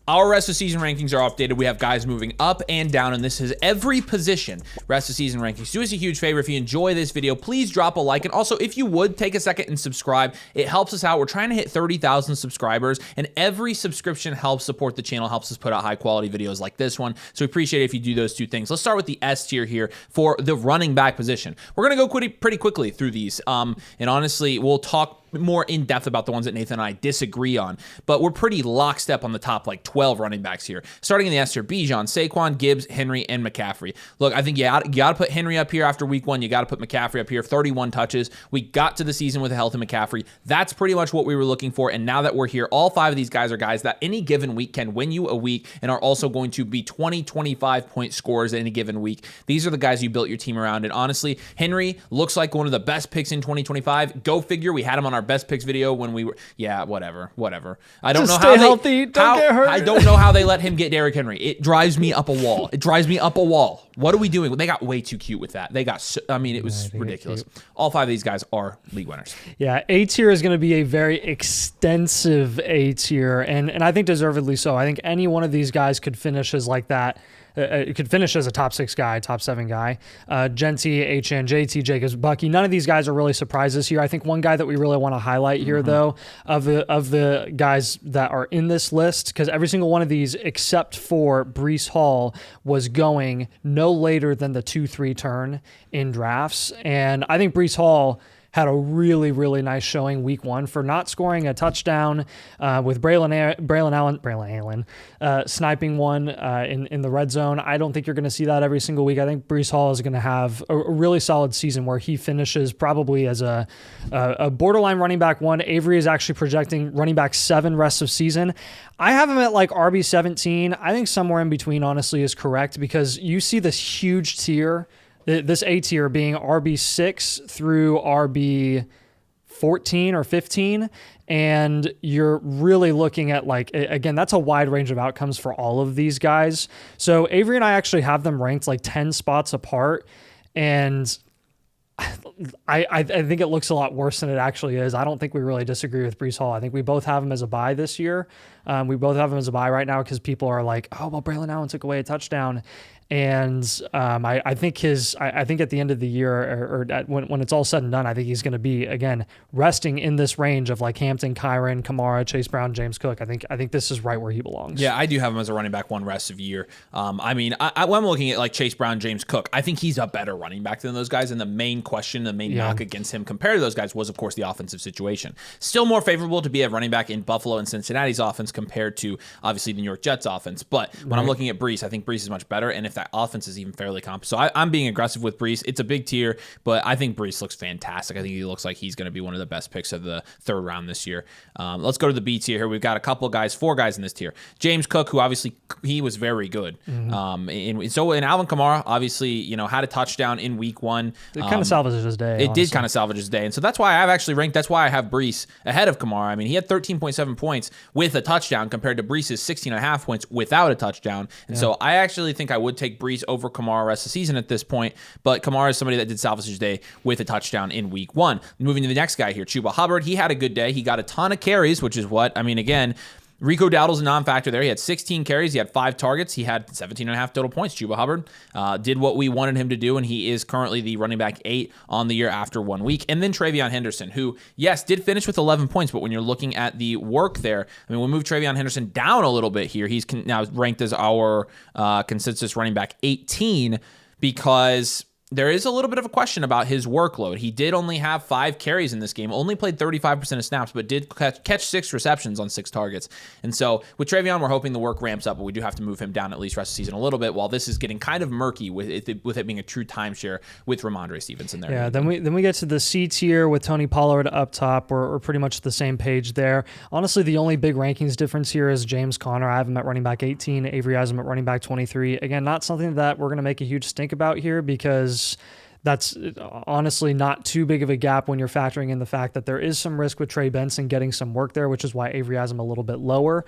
Our rest of season rankings are updated. We have guys moving up and down, and this is every position rest of season rankings. Do us a huge favor. If you enjoy this video, please drop a like. And also, if you would, take a second and subscribe. It helps us out. We're trying to hit 30,000 subscribers, and every subscription helps support the channel, helps us put out high-quality videos like this one. So we appreciate it if you do those two things. Let's start with the S tier here for the running back position. We're going to go pretty quickly through these, and honestly, we'll talk more in depth about the ones that Nathan and I disagree on, but we're pretty lockstep on the top like 12 running backs here. Starting in the S tier, Bijan, Saquon, Gibbs, Henry, and McCaffrey. Look, I think you got to put Henry up here after week 1. You got to put McCaffrey up here. 31 touches. We got to the season with a healthy McCaffrey. That's pretty much what we were looking for. And now that we're here, all 5 of these guys are guys that any given week can win you a week and are also going to be 20, 25 point scorers any given week. These are the guys you built your team around. And honestly, Henry looks like one of the best picks in 2025. Go figure. We had him on our best picks video when we were, whatever. I don't know how healthy. Don't get hurt. I don't know how they let him get Derrick Henry. It drives me up a wall. What are we doing? They got way too cute with that. It was ridiculous. All 5 of these guys are league winners. Yeah, A tier is going to be a very extensive A tier, and I think deservedly so. I think any one of these guys could finish as like that. It could finish as a top 6 guy, top 7 guy. Genty, HN, JT, Jacobs, Bucky. None of these guys are really surprises here. I think one guy that we really want to highlight here, though, of the guys that are in this list, because every single one of these, except for Breece Hall, was going no later than the 2-3 turn in drafts. And I think Breece Hall had a really, really nice showing week 1 for not scoring a touchdown with Braylon Allen sniping one in the red zone. I don't think you're going to see that every single week. I think Breece Hall is going to have a really solid season where he finishes probably as a borderline running back 1. Avery is actually projecting running back 7 rest of season. I have him at like RB 17. I think somewhere in between, honestly, is correct, because you see this huge tier. This A tier being RB6 through RB 14 or 15, and you're really looking at, like, again, that's a wide range of outcomes for all of these guys. So Avery and I actually have them ranked like 10 spots apart, and I think it looks a lot worse than it actually is. I don't think we really disagree with Breece Hall. I think we both have him as a buy this year. We both have him as a buy right now because people are like, oh, well, Braylon Allen took away a touchdown. And I think at the end of the year, when it's all said and done, I think he's going to be, again, resting in this range of like Hampton, Kyron, Kamara, Chase Brown, James Cook. I think this is right where he belongs. Yeah, I do have him as a running back 1 rest of year. When I'm looking at like Chase Brown, James Cook, I think he's a better running back than those guys. And the main question, the main knock against him compared to those guys was, of course, the offensive situation. Still more favorable to be a running back in Buffalo and Cincinnati's offense compared to, obviously, the New York Jets offense. But when I'm looking at Breece, I think Breece is much better. And if that offense is even fairly comp. So I'm being aggressive with Breece. It's a big tier, but I think Breece looks fantastic. I think he looks like he's going to be one of the best picks of the 3rd round this year. Let's go to the B tier here. We've got a couple guys, 4 guys in this tier. James Cook, who obviously he was very good. And Alvin Kamara, obviously, had a touchdown in week 1. It kind of salvaged his day. It did kind of salvage his day. And so that's why I've actually ranked, that's why I have Breece ahead of Kamara. I mean, he had 13.7 points with a touchdown compared to Breece's 16.5 points without a touchdown. And so I actually think I would take Breece over Kamara rest of the season at this point, but Kamara is somebody that did salvage his day with a touchdown in week 1. Moving to the next guy here, Chuba Hubbard. He had a good day. He got a ton of carries, which is again, Rico Dowdle's a non-factor there. He had 16 carries. He had 5 targets. He had 17.5 total points. Chuba Hubbard did what we wanted him to do, and he is currently the running back 8 on the year after 1 week. And then Travion Henderson, who, yes, did finish with 11 points, but when you're looking at the work there, we'll move Travion Henderson down a little bit here. He's now ranked as our consensus running back 18 because there is a little bit of a question about his workload. He did only have 5 carries in this game, only played 35% of snaps, but did catch 6 receptions on 6 targets. And so with Travion, we're hoping the work ramps up, but we do have to move him down at least rest of the season a little bit, while this is getting kind of murky with it being a true timeshare with Ramondre Stevenson there. Yeah, then we get to the C tier with Tony Pollard up top. We're pretty much the same page there. Honestly, the only big rankings difference here is James Conner. I have him at running back 18. Avery has him at running back 23. Again, not something that we're going to make a huge stink about here because That's honestly not too big of a gap when you're factoring in the fact that there is some risk with Trey Benson getting some work there, which is why Avery has him a little bit lower.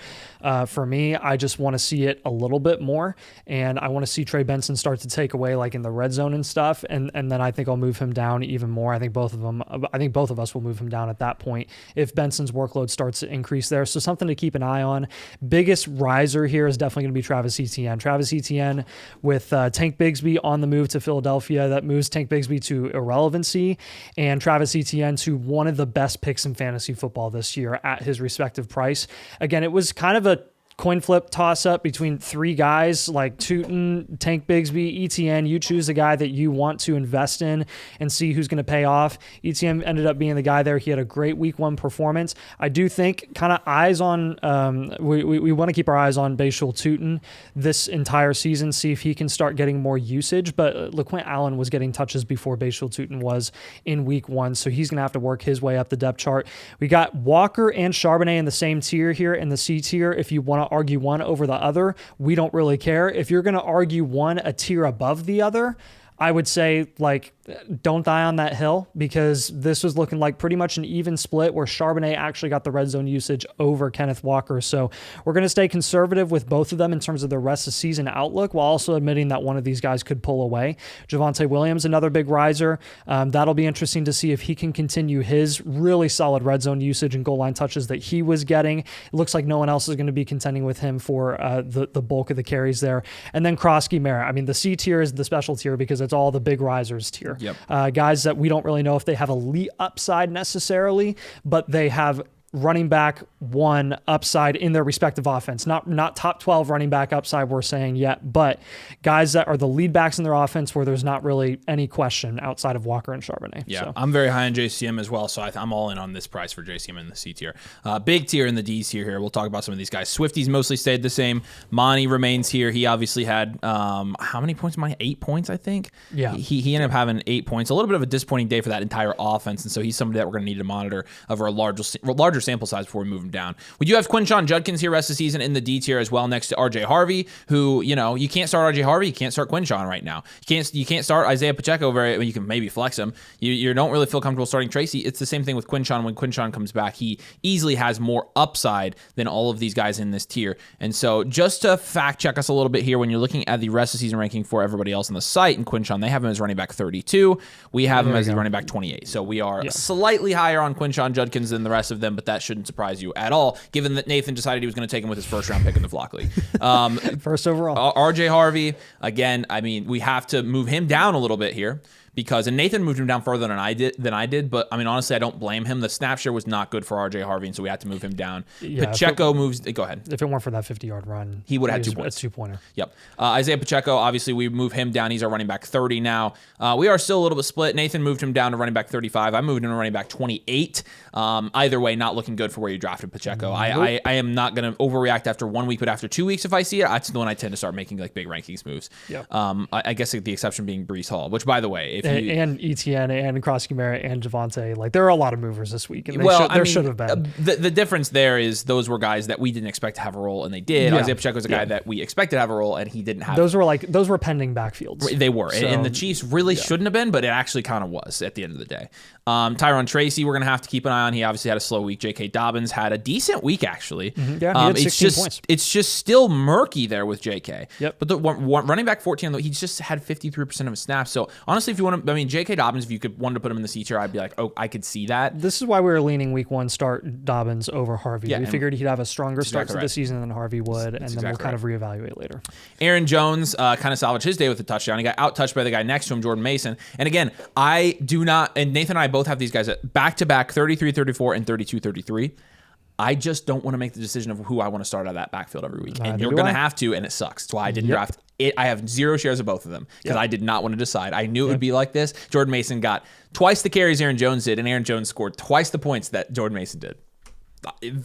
For me, I just want to see it a little bit more, and I want to see Trey Benson start to take away like in the red zone and stuff, and then I think I'll move him down even more. I think both of us will move him down at that point if Benson's workload starts to increase there. So something to keep an eye on. Biggest riser here is definitely going to be Travis Etienne. Travis Etienne with Tank Bigsby on the move to Philadelphia. That moves Tank Bigsby to irrelevancy, and Travis Etienne to one of the best picks in fantasy football this year at his respective price. Again, it was kind of a coin flip toss up between three guys like Tootin, Tank Bigsby, Etienne. You choose the guy that you want to invest in and see who's going to pay off. Etienne ended up being the guy there. He had a great week 1 performance. I do think kind of eyes on, we want to keep our eyes on Bashul Tootin this entire season, see if he can start getting more usage. But LaQuint Allen was getting touches before Bashul Tootin was in week 1, so he's going to have to work his way up the depth chart. We got Walker and Charbonnet in the same tier here in the C tier. If you want to argue one over the other, we don't really care. If you're going to argue one a tier above the other, I would say, like, don't die on that hill, because this was looking like pretty much an even split where Charbonnet actually got the red zone usage over Kenneth Walker. So we're going to stay conservative with both of them in terms of the rest of the season outlook, while also admitting that one of these guys could pull away. Javonte Williams, another big riser. That'll be interesting to see if he can continue his really solid red zone usage and goal line touches that he was getting. It looks like no one else is going to be contending with him for the bulk of the carries there. And then Krosky Merritt. I mean, the C tier is the special tier because it's all the big risers tier. Yep. Guys that we don't really know if they have elite upside necessarily, but they have running back 1 upside in their respective offense. Not top 12 running back upside we're saying yet, but guys that are the lead backs in their offense where there's not really any question outside of Walker and Charbonnet. Yeah, so. I'm very high on JCM as well, so I'm all in on this price for JCM in the C tier. Big tier in the D tier here. We'll talk about some of these guys. Swifties mostly stayed the same. Monty remains here. He obviously had, how many points? 8 points, I think? Yeah. He ended up having 8 points. A little bit of a disappointing day for that entire offense, and so he's somebody that we're going to need to monitor over a larger sample size before we move him down. We do have Quinshon Judkins here rest of the season in the D tier as well, next to RJ Harvey, who, you can't start RJ Harvey, you can't start Quinshon right now. You can't start Isaiah Pacheco you can maybe flex him. You don't really feel comfortable starting Tracy. It's the same thing with Quinshon. When Quinshon comes back, he easily has more upside than all of these guys in this tier. And so just to fact check us a little bit here, when you're looking at the rest of the season ranking for everybody else on the site, and Quinshon, they have him as running back 32. We have him as the running back 28. So we are slightly higher on Quinshon Judkins than the rest of them, but that shouldn't surprise you at all, given that Nathan decided he was going to take him with his first round pick in the Flock League. First overall. RJ Harvey, again, I mean, we have to move him down a little bit here. And Nathan moved him down further than I did, but I mean, honestly, I don't blame him. The snap share was not good for RJ Harvey, and so we had to move him down. Yeah, Pacheco moves. Go ahead. If it weren't for that 50-yard run, he would have had 2 points. A 2-pointer. Yep. Isaiah Pacheco, obviously, we move him down. He's our running back 30 now. We are still a little bit split. Nathan moved him down to running back 35. I moved him to running back 28. Either way, not looking good for where you drafted Pacheco. Nope. I am not going to overreact after 1 week, but after 2 weeks, if I see it, that's when I tend to start making like big rankings moves. Yep. I guess the exception being Breece Hall, which, by the way, and ETN and Krosky Merritt and Javonte, like there are a lot of movers this week, and there should have been. The difference there is those were guys that we didn't expect to have a role, and they did. Isaiah Pacheco was a guy that we expected to have a role, and he didn't have. Those were pending backfields. They were, so, and the Chiefs really shouldn't have been, but it actually kind of was at the end of the day. Tyrone Tracy, we're gonna have to keep an eye on. He obviously had a slow week. J.K. Dobbins had a decent week actually. Mm-hmm. Yeah, he had 16 points. It's just still murky there with J.K. Yep. But the running back 14, he just had 53% of his snaps. So honestly, if you want to, I mean, J.K. Dobbins, if you wanted to put him in the C tier, I'd be like, oh, I could see that. This is why we were leaning week 1 start Dobbins over Harvey. We figured he'd have a stronger start to the season than Harvey would, and then we'll kind of reevaluate later. Aaron Jones kind of salvaged his day with a touchdown. He got out-touched by the guy next to him, Jordan Mason. And again, I do not, and Nathan and I both have these guys at back-to-back 33-34 and 32-33. I just don't want to make the decision of who I want to start out of that backfield every week. And you're going to have to, and it sucks. That's why I didn't draft it. I have 0 shares of both of them because I did not want to decide. I knew it would be like this. Jordan Mason got twice the carries Aaron Jones did, and Aaron Jones scored twice the points that Jordan Mason did.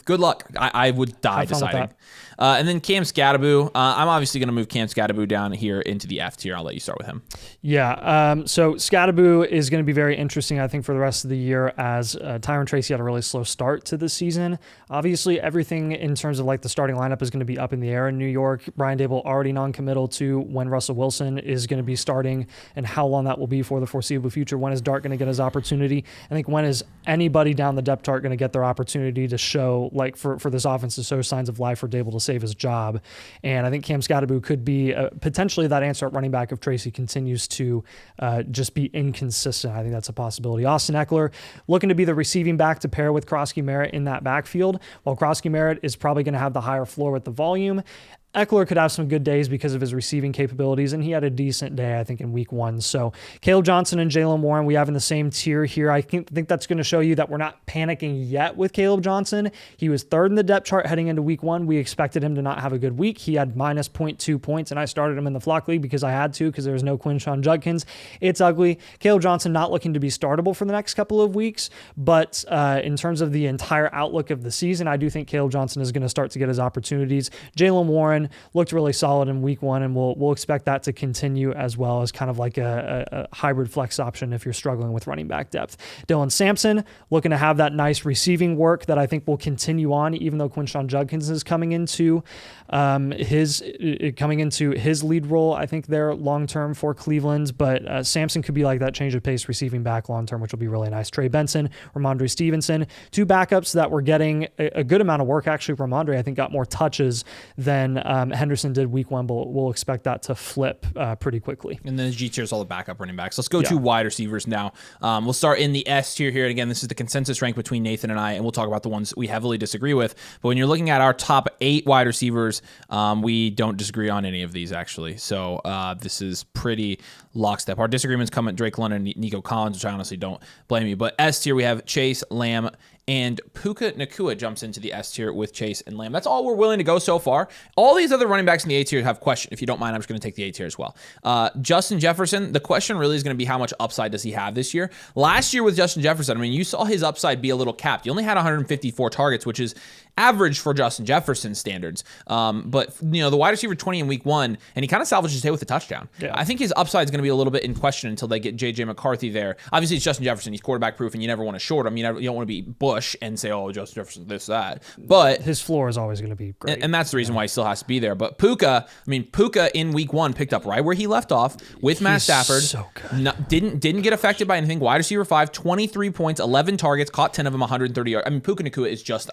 Good luck. I would die deciding. And then Cam Scatterbo. I'm obviously going to move Cam Scatterbo down here into the F tier. I'll let you start with him. Yeah. So Scatterbo is going to be very interesting, I think, for the rest of the year, as Tyron Tracy had a really slow start to the season. Obviously, everything in terms of like the starting lineup is going to be up in the air in New York. Brian Dable already non-committal to when Russell Wilson is going to be starting and how long that will be for the foreseeable future. When is Dart going to get his opportunity? I think when is anybody down the depth chart going to get their opportunity to show, like for this offense to show signs of life for Dable to save his job? And I think Cam Scatterbo could be potentially that answer at running back if Tracy continues to just be inconsistent. I think that's a possibility. Austin Eckler looking to be the receiving back to pair with Krosky Merritt in that backfield. While Krosky Merritt is probably going to have the higher floor with the volume, Eckler could have some good days because of his receiving capabilities, and he had a decent day, I think, in week 1. So Caleb Johnson and Jalen Warren, we have in the same tier here. I think that's going to show you that we're not panicking yet with Caleb Johnson. He was 3rd in the depth chart heading into week 1. We expected him to not have a good week. He had minus 0.2 points, and I started him in the flock league because I had to, because there was no Quinshon Judkins. It's ugly. Caleb Johnson not looking to be startable for the next couple of weeks, but in terms of the entire outlook of the season, I do think Caleb Johnson is going to start to get his opportunities. Jalen Warren looked really solid in week 1, and we'll expect that to continue, as well as kind of like a hybrid flex option if you're struggling with running back depth. Dylan Sampson looking to have that nice receiving work that I think will continue on, even though Quinshon Judkins is coming into his lead role, I think, there long term for Cleveland. But Sampson could be like that change of pace receiving back long term, which will be really nice. Trey Benson, Ramondre Stevenson, 2 backups that were getting a good amount of work. Actually, Ramondre, I think, got more touches than Henderson did week 1, but we'll expect that to flip pretty quickly. And then the G tier is all the backup running backs. Let's go to wide receivers now. We'll start in the S tier here. And again, this is the consensus rank between Nathan and I, and we'll talk about the ones we heavily disagree with. But when you're looking at our top 8 wide receivers, we don't disagree on any of these, actually. So this is pretty lockstep. Our disagreements come at Drake London and Nico Collins, which I honestly don't blame you. But S tier, we have Chase, Lamb, and Puka Nacua jumps into the S tier with Chase and Lamb. That's all we're willing to go so far. All these other running backs in the A tier have question. If you don't mind, I'm just going to take the A tier as well. Justin Jefferson, the question really is going to be how much upside does he have this year? Last year with Justin Jefferson, I mean, you saw his upside be a little capped. You only had 154 targets, which is average for Justin Jefferson standards. But, the wide receiver 20 in week 1, and he kind of salvaged his day with a touchdown. Yeah. I think his upside is going to be a little bit in question until they get J.J. McCarthy there. Obviously, it's Justin Jefferson. He's quarterback proof, and you never want to short him. You don't want to be Bush and say, oh, Justin Jefferson, this, that. But his floor is always going to be great. And that's the reason why he still has to be there. But Puka in week 1 picked up right where he left off with Matt Stafford. So good. Didn't get affected by anything. Wide receiver 5, 23 points, 11 targets, caught 10 of them, 130 yards. I mean, Puka Nacua is just,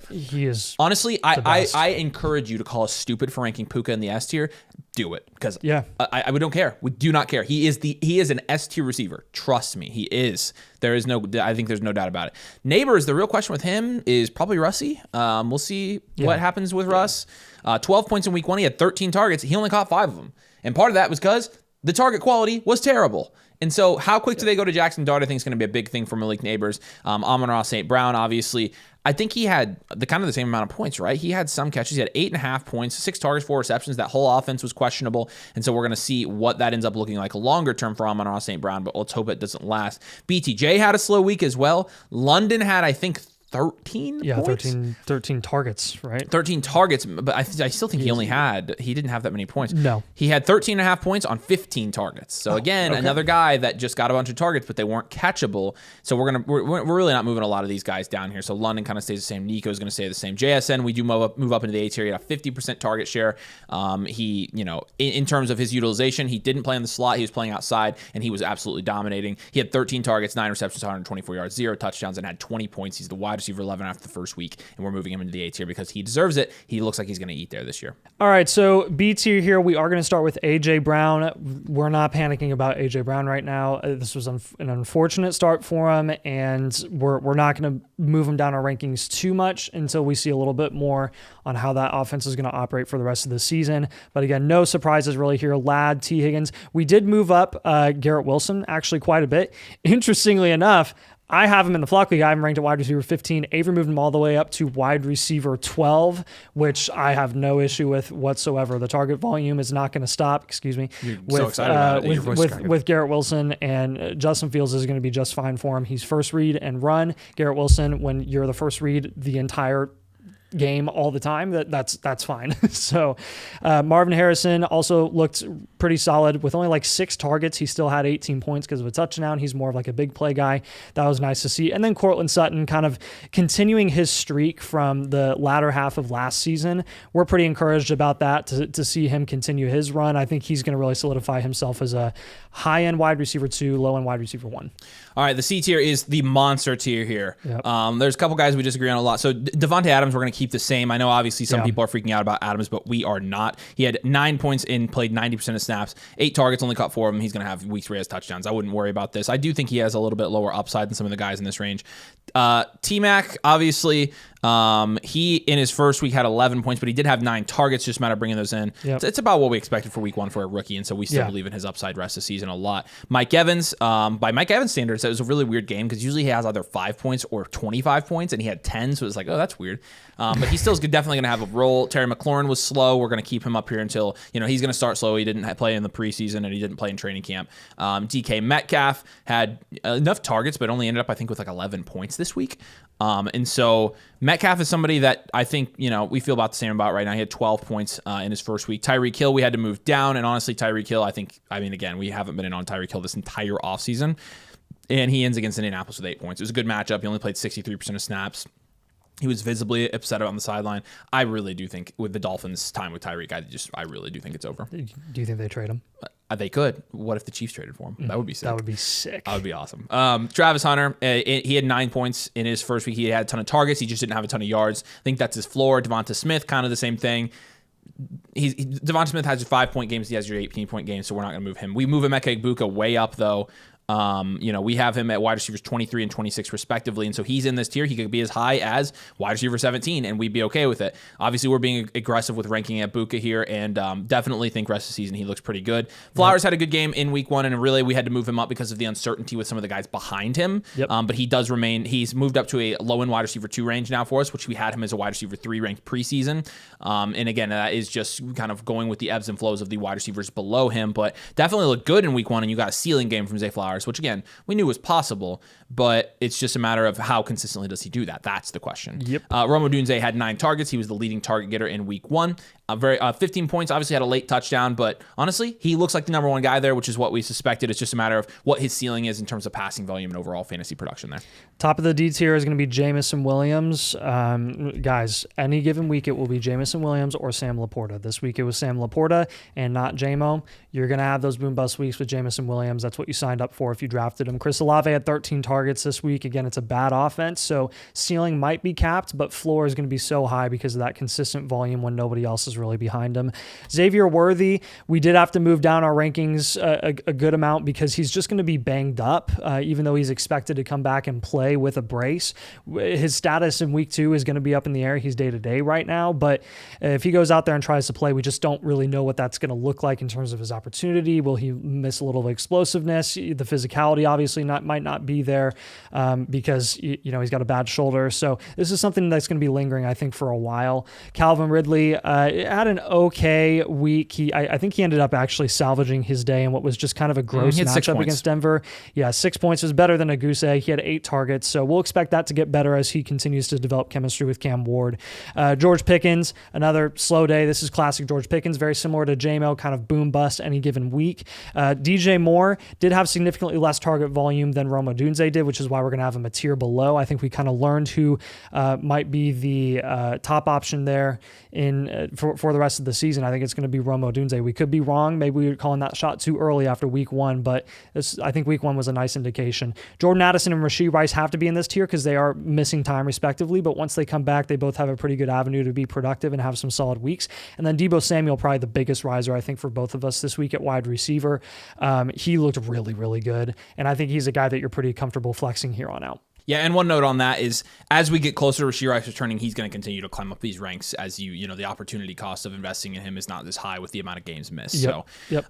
he is honestly, I encourage you to call us stupid for ranking Puka in the S tier. Do it, because we don't care. We do not care. He is an S tier receiver. Trust me, he is. I think there's no doubt about it. Neighbors, the real question with him is probably Russie. We'll see what happens with Russ. 12 points in week 1. He had 13 targets. He only caught 5 of them, and part of that was because the target quality was terrible. And so how quick do they go to Jackson Dart? I think is going to be a big thing for Malik Neighbors. Amon-Ra St. Brown, obviously. I think he had the same amount of points, right? He had some catches. He had 8.5 points, 6 targets, 4 receptions. That whole offense was questionable. And so we're going to see what that ends up looking like longer term for Amon-Ra St. Brown, but let's hope it doesn't last. BTJ had a slow week as well. London had, I think, 13 points? 13 targets, right? 13 targets, but I still think he didn't have that many points. No. He had 13.5 points on 15 targets. So another guy that just got a bunch of targets, but they weren't catchable. So we're really not moving a lot of these guys down here. So London kind of stays the same. Nico's going to stay the same. JSN, we do move up into the A tier. He had a 50% target share. In terms of his utilization, he didn't play in the slot. He was playing outside, and he was absolutely dominating. He had 13 targets, 9 receptions, 124 yards, 0 touchdowns, and had 20 points. He's the wide receiver 11 after the first week, and we're moving him into the A tier because he deserves it. He looks like he's going to eat there this year. All right, so B tier here, we are going to start with A.J. Brown. We're not panicking about A.J. Brown right now. This was an unfortunate start for him, and we're not going to move him down our rankings too much until we see a little bit more on how that offense is going to operate for the rest of the season. But again, no surprises really here. Ladd, T. Higgins. We did move up Garrett Wilson actually quite a bit. Interestingly enough, I have him in the flock league. I have him ranked at wide receiver 15. Avery moved him all the way up to wide receiver 12, which I have no issue with whatsoever. The target volume is not going to stop. Excuse me. You're so excited about it. With Garrett Wilson, and Justin Fields is going to be just fine for him. He's first read and run. Garrett Wilson, when you're the first read the entire game all the time, that's fine. So Marvin Harrison also looked pretty solid with only like 6 targets. He still had 18 points because of a touchdown. He's more of like a big play guy. That was nice to see. And then Cortland Sutton kind of continuing his streak from the latter half of last season. We're pretty encouraged about that to see him continue his run. I think he's going to really solidify himself as a high-end wide receiver 2, low-end wide receiver 1. All right, the C tier is the monster tier here. Yep. There's a couple guys we disagree on a lot. So Devontae Adams, we're going to keep the same. I know obviously some people are freaking out about Adams, but we are not. He had 9 points and played 90% of snaps, 8 targets, only caught 4 of them. He's going to have weeks where he has touchdowns. I wouldn't worry about this. I do think he has a little bit lower upside than some of the guys in this range. T-Mac, obviously, he in his first week had 11 points, but he did have 9 targets. Just a matter of bringing those in. Yep. It's about what we expected for week 1 for a rookie, and so we still believe in his upside rest of the season a lot. Mike Evans, by Mike Evans standards, it was a really weird game because usually he has either 5 points or 25 points, and he had 10, so it was like, oh, that's weird. But he still is definitely going to have a role. Terry McLaurin was slow. We're going to keep him up here until, he's going to start slow. He didn't play in the preseason, and he didn't play in training camp. DK Metcalf had enough targets, but only ended up, I think, with like 11 points this week. And so Metcalf is somebody that I think, we feel about the same about right now. He had 12 points in his first week. Tyreek Hill, we had to move down. And honestly, Tyreek Hill, again, we haven't been in on Tyreek Hill this entire offseason. And he ends against Indianapolis with 8 points. It was a good matchup. He only played 63% of snaps. He was visibly upset on the sideline. I really do think with the Dolphins' time with Tyreek, I really do think it's over. Do you think they trade him? They could. What if the Chiefs traded for him? That would be sick. That would be sick. That would be awesome. Travis Hunter, he had 9 points in his first week. He had a ton of targets. He just didn't have a ton of yards. I think that's his floor. Devonta Smith, kind of the same thing. Devonta Smith has your 5-point games. He has your 18-point games, so we're not going to move him. We move Emeka Egbuka way up, though. We have him at wide receivers 23 and 26 respectively, and so he's in this tier. He could be as high as wide receiver 17, and we'd be okay with it. Obviously, we're being aggressive with ranking Egbuka here, and definitely think rest of the season he looks pretty good. Flowers had a good game in week 1, and really we had to move him up because of the uncertainty with some of the guys behind him. But he does remain. He's moved up to a low-end wide receiver 2 range now for us, which we had him as a wide receiver 3 ranked preseason. And again, that is just kind of going with the ebbs and flows of the wide receivers below him, but definitely looked good in week 1, and you got a ceiling game from Zay Flowers, which again, we knew was possible, but it's just a matter of how consistently does he do that. That's the question. Rome Odunze had 9 targets. He was the leading target getter in week 1. 15 points, obviously had a late touchdown, but honestly, he looks like the number 1 guy there, which is what we suspected. It's just a matter of what his ceiling is in terms of passing volume and overall fantasy production there. Top of the D tier is going to be Jamison Williams. Guys, any given week, it will be Jamison Williams or Sam Laporta. This week, it was Sam Laporta and not J-Mo. You're going to have those boom-bust weeks with Jamison Williams. That's what you signed up for if you drafted him. Chris Olave had 13 targets this week. Again, it's a bad offense, so ceiling might be capped, but floor is going to be so high because of that consistent volume when nobody else is really behind him. Xavier Worthy, we did have to move down our rankings a good amount because he's just going to be banged up, even though he's expected to come back and play with a brace. His status in week 2 is going to be up in the air. He's day-to-day right now, but if he goes out there and tries to play, we just don't really know what that's going to look like in terms of his opportunity. Will he miss a little explosiveness? The physicality obviously might not be there because he's got a bad shoulder. So this is something that's going to be lingering, I think, for a while. Calvin Ridley had an okay week. I think he ended up actually salvaging his day in what was just kind of a gross matchup against Denver. Yeah, 6 points was better than Aguse. He had 8 targets, so we'll expect that to get better as he continues to develop chemistry with Cam Ward. George Pickens, another slow day. This is classic George Pickens, very similar to J-Mo, kind of boom bust any given week. DJ Moore did have significantly less target volume than Rome Odunze did, which is why we're going to have him a tier below. I think we kind of learned who might be the top option there for the rest of the season. I think it's going to be Rome Odunze. We could be wrong. Maybe we were calling that shot too early after week 1, but I think week 1 was a nice indication. Jordan Addison and Rashee Rice have to be in this tier because they are missing time respectively, but once they come back, they both have a pretty good avenue to be productive and have some solid weeks. And then Deebo Samuel, probably the biggest riser, I think, for both of us this week at wide receiver. He looked really, really good, and I think he's a guy that you're pretty comfortable flexing here on out. Yeah, and one note on that is as we get closer to Rashee Rice returning, he's going to continue to climb up these ranks as the opportunity cost of investing in him is not as high with the amount of games missed.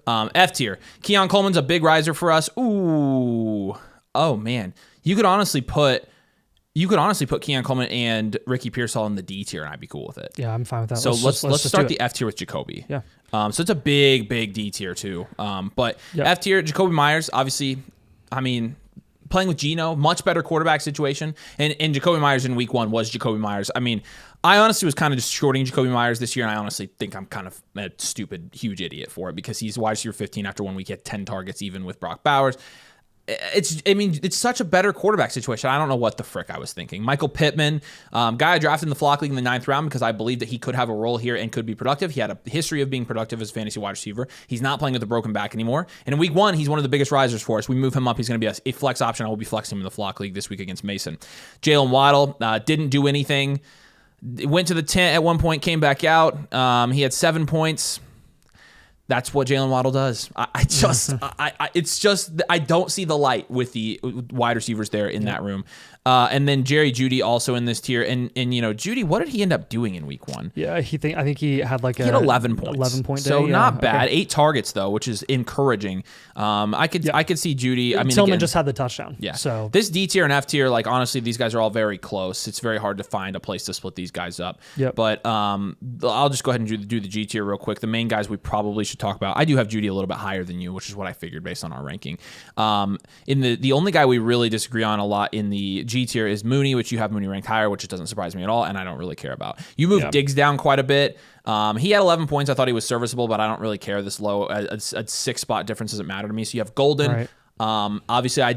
F tier. Keon Coleman's a big riser for us. Ooh. Oh, man. You could honestly put Keon Coleman and Ricky Pearsall in the D tier, and I'd be cool with it. Yeah, I'm fine with that. So let's start the F tier with Jacoby. Yeah. So it's a big D tier too. But F tier, Jacoby Myers, obviously, I mean, playing with Geno, much better quarterback situation. And Jacoby Myers in week 1 was Jacoby Myers. I mean, I honestly was kind of just shorting Jacoby Myers this year, and I honestly think I'm kind of a stupid, huge idiot for it because he's wide receiver 15 after 1 week, he had 10 targets even with Brock Bowers. It's such a better quarterback situation. I don't know what the frick I was thinking. Michael Pittman, guy I drafted in the Flock League in the 9th round because I believed that he could have a role here and could be productive. He had a history of being productive as a fantasy wide receiver. He's not playing with a broken back anymore. And in week 1, he's one of the biggest risers for us. We move him up. He's going to be a flex option. I will be flexing him in the Flock League this week against Mason. Jalen Waddle didn't do anything. Went to the tent at one point, came back out. He had 7 points. That's what Jalen Waddle does. I don't see the light with the wide receivers there in that room. And then Jerry Jeudy also in this tier. And Jeudy, what did he end up doing in week 1? Yeah, I think he had he had 11 points. 11 point day. So not bad. Okay. 8 targets though, which is encouraging. I could see Jeudy. I mean, Tillman just had the touchdown. Yeah. So this D tier and F tier, like honestly, these guys are all very close. It's very hard to find a place to split these guys up. Yep. But I'll just go ahead and do the G tier real quick. The main guys we probably should talk about. I do have Jeudy a little bit higher than you, which is what I figured based on our ranking. In the only guy we really disagree on a lot in the G tier is Mooney, which you have Mooney ranked higher, which doesn't surprise me at all, and I don't really care about. You moved Diggs down quite a bit. He had 11 points. I thought he was serviceable, but I don't really care this low. A 6-spot difference doesn't matter to me. So you have Golden. Right. Obviously, I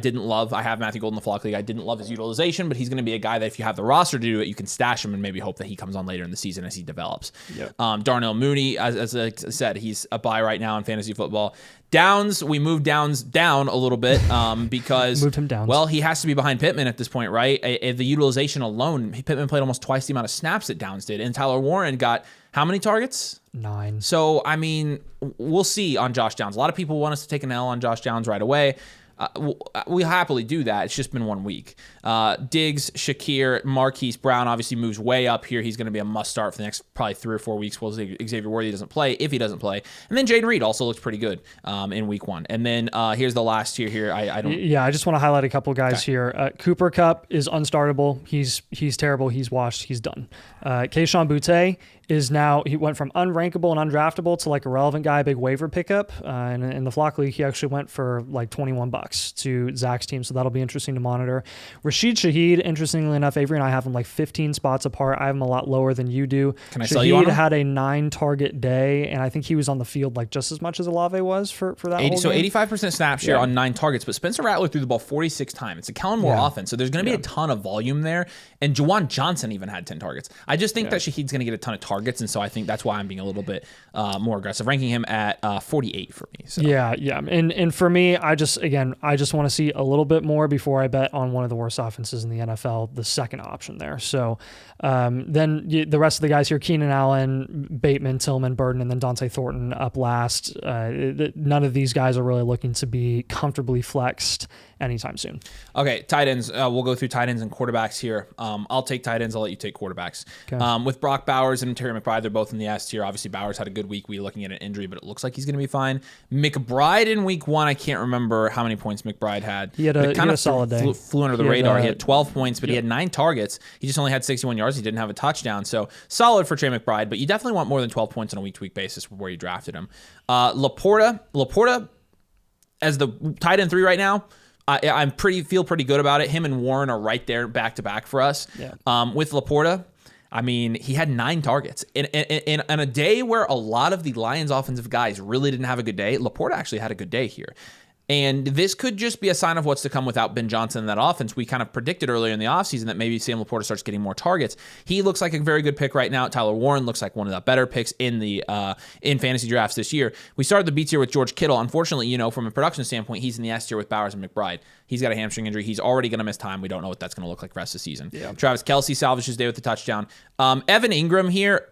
have Matthew Golden in the Flock League. I didn't love his utilization, but he's going to be a guy that if you have the roster to do it, you can stash him and maybe hope that he comes on later in the season as he develops. Yep. Darnell Mooney, as I said, he's a buy right now in fantasy football. Downs, we moved Downs down a little bit because moved him down. Well, he has to be behind Pittman at this point, right? The utilization alone, Pittman played almost twice the amount of snaps that Downs did, and Tyler Warren got how many targets? 9. So, I mean, we'll see on Josh Downs. A lot of people want us to take an L on Josh Downs right away. We'll happily do that. It's just been 1 week. Diggs, Shakir, Marquise Brown obviously moves way up here. He's going to be a must start for the next probably 3 or 4 weeks. Well, Xavier Worthy doesn't play if he doesn't play. And then Jaden Reed also looks pretty good in week 1. And then here's the last tier here. I don't. Yeah, I just want to highlight a couple guys here. Cooper Kupp is unstartable. He's terrible. He's washed. He's done. Keyshawn Boutte is now, he went from unrankable and undraftable to like a relevant guy, big waiver pickup. And in the Flock League, he actually went for like $21 to Zach's team. So that'll be interesting to monitor. Rashid Shaheed, interestingly enough, Avery and I have him like 15 spots apart. I have him a lot lower than you do. Can I sell you on him? Shaheed had a 9 target day, and I think he was on the field like just as much as Olave was for that whole so game. 85% snap share on 9 targets, but Spencer Rattler threw the ball 46 times. It's a Kellen Moore offense, so there's going to be a ton of volume there. And Juwan Johnson even had 10 targets. I just think that Shaheed's going to get a ton of targets, and so I think that's why I'm being a little bit more aggressive, ranking him at 48 for me. So. Yeah. And for me, I just want to see a little bit more before I bet on one of the worst offenses in the NFL, the second option there. So then the rest of the guys here, Keenan Allen, Bateman, Tillman, Burden, and then Dante Thornton up last. None of these guys are really looking to be comfortably flexed anytime soon. Okay, tight ends. We'll go through tight ends and quarterbacks here. I'll take tight ends. I'll let you take quarterbacks. Okay. With Brock Bowers and Terry McBride, they're both in the S tier. Obviously, Bowers had a good week. We're looking at an injury, but it looks like he's going to be fine. McBride in week 1, I can't remember how many points McBride had. He had a solid day. Flew under the radar. He had 12 points, but he had 9 targets. He just only had 61 yards. He didn't have a touchdown. So solid for Trey McBride, but you definitely want more than 12 points on a week-to-week basis where you drafted him. Laporta as the tight end 3 right now, I feel pretty good about it. Him and Warren are right there back to back for us. Yeah. With Laporta, I mean, he had 9 targets. In a day where a lot of the Lions offensive guys really didn't have a good day, Laporta actually had a good day here. And this could just be a sign of what's to come without Ben Johnson in that offense. We kind of predicted earlier in the offseason that maybe Sam Laporta starts getting more targets. He looks like a very good pick right now. Tyler Warren looks like one of the better picks in the in fantasy drafts this year. We started the B tier with George Kittle. Unfortunately, from a production standpoint, he's in the S tier with Bowers and McBride. He's got a hamstring injury. He's already going to miss time. We don't know what that's going to look like the rest of the season. Yeah. Travis Kelce salvaged his day with the touchdown. Evan Ingram here,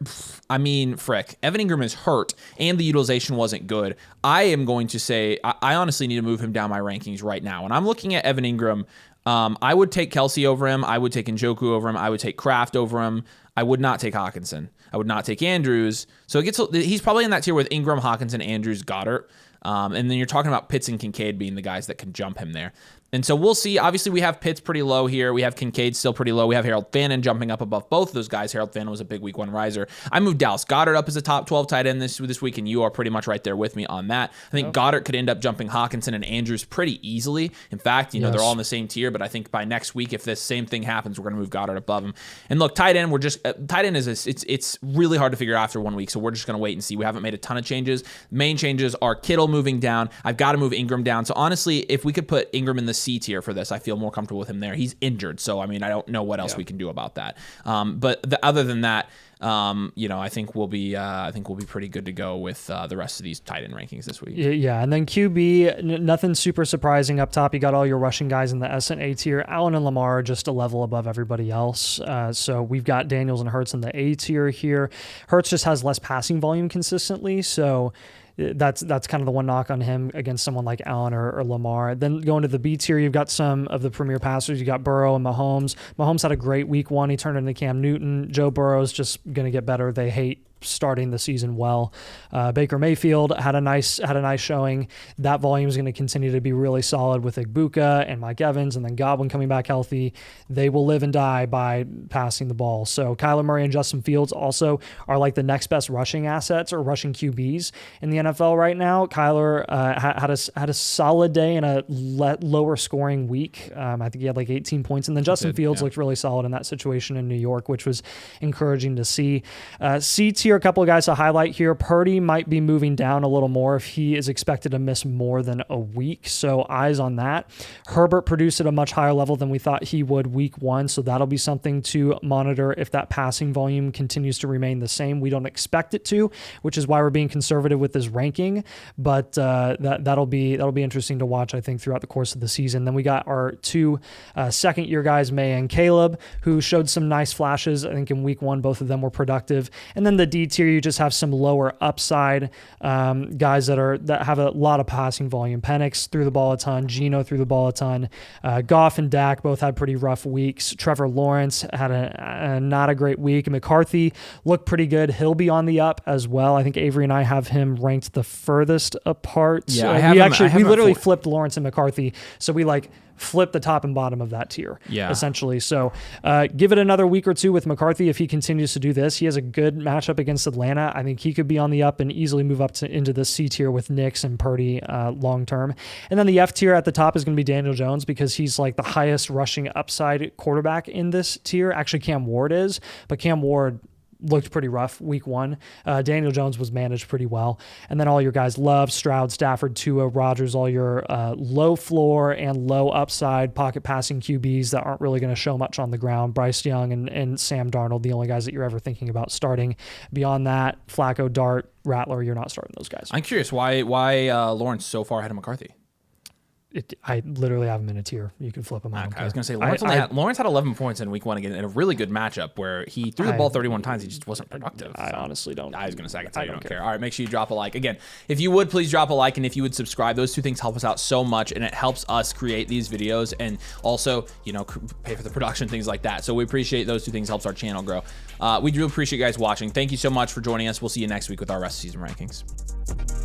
Evan Ingram is hurt, and the utilization wasn't good. I am going to say I honestly need to move him down my rankings right now. When I'm looking at Evan Ingram, I would take Kelce over him. I would take Njoku over him. I would take Kraft over him. I would not take Hawkinson. I would not take Andrews. So he's probably in that tier with Ingram, Hawkinson, Andrews, Goddard. And then you're talking about Pitts and Kincaid being the guys that can jump him there. And so we'll see. Obviously, we have Pitts pretty low here. We have Kincaid still pretty low. We have Harold Fannin jumping up above both of those guys. Harold Fannin was a big week 1 riser. I moved Dallas Goedert up as a top 12 tight end this week, and you are pretty much right there with me on that. I think Goddard could end up jumping Hawkinson and Andrews pretty easily. In fact, they're all in the same tier, but I think by next week, if this same thing happens, we're going to move Goddard above him. And look, tight end, tight end it's really hard to figure out after 1 week, so we're just going to wait and see. We haven't made a ton of changes. Main changes are Kittle moving down. I've got to move Ingram down. So honestly, if we could put Ingram in the C tier for this, I feel more comfortable with him there. He's injured, so I mean, I don't know what else we can do about that. But other than that, I think we'll be pretty good to go with the rest of these tight end rankings this week. Yeah, and then QB, nothing super surprising up top. You got all your rushing guys in the S and A tier. Allen and Lamar are just a level above everybody else. So we've got Daniels and Hurts in the A tier here. Hurts just has less passing volume consistently, so that's kind of the one knock on him against someone like Allen or Lamar. Then going to the B tier, you've got some of the premier passers. You got Burrow and Mahomes. Mahomes had a great week 1. He turned into Cam Newton. Joe Burrow's just going to get better. They hate starting the season well. Baker Mayfield had a nice showing. That volume is going to continue to be really solid with Igbuka and Mike Evans, and then Godwin coming back healthy. They will live and die by passing the ball. So Kyler Murray and Justin Fields also are like the next best rushing assets or rushing QBs in the NFL right now. Kyler had a solid day in a lower scoring week. I think he had like 18 points, and then Justin Fields looked really solid in that situation in New York, which was encouraging to see. C tier, a couple of guys to highlight here. Purdy might be moving down a little more if he is expected to miss more than a week, so eyes on that. Herbert produced at a much higher level than we thought he would week 1, so that'll be something to monitor if that passing volume continues to remain the same. We don't expect it to, which is why we're being conservative with this ranking, but that'll be interesting to watch, I think, throughout the course of the season. Then we got our 2 second-year guys, May and Caleb, who showed some nice flashes. I think in week 1, both of them were productive. And then the D tier, you just have some lower upside guys that have a lot of passing volume. Penix threw the ball a ton. Geno threw the ball a ton. Goff and Dak both had pretty rough weeks. Trevor Lawrence had not a great week. McCarthy looked pretty good. He'll be on the up as well. I think Avery and I have him ranked the furthest apart. Yeah, we literally flipped Lawrence and McCarthy. So we flip the top and bottom of that tier, essentially. So give it another week or 2 with McCarthy. If he continues to do this, he has a good matchup against Atlanta. I think he could be on the up and easily move up into the C tier with Knicks and Purdy long term. And then the F tier at the top is going to be Daniel Jones, because he's like the highest rushing upside quarterback in this tier. Actually, Cam Ward is, but Cam Ward looked pretty rough week 1. Daniel Jones was managed pretty well. And then all your guys, Love, Stroud, Stafford, Tua, Rodgers, all your low floor and low upside pocket passing QBs that aren't really going to show much on the ground. Bryce Young and Sam Darnold, the only guys that you're ever thinking about starting. Beyond that, Flacco, Dart, Rattler, you're not starting those guys. I'm curious why Lawrence so far ahead of McCarthy. I literally have him in a tier. You can flip him. I was going to say Lawrence had 11 points in week 1 again in a really good matchup where he threw the ball 31 times. He just wasn't productive. I honestly don't. I was going to say, I can tell you don't care. All right, make sure you drop a like. Again, if you would, please drop a like, and if you would subscribe. Those 2 things help us out so much, and it helps us create these videos and also, pay for the production, things like that. So we appreciate those 2 things. Helps our channel grow. We do appreciate you guys watching. Thank you so much for joining us. We'll see you next week with our rest of season rankings.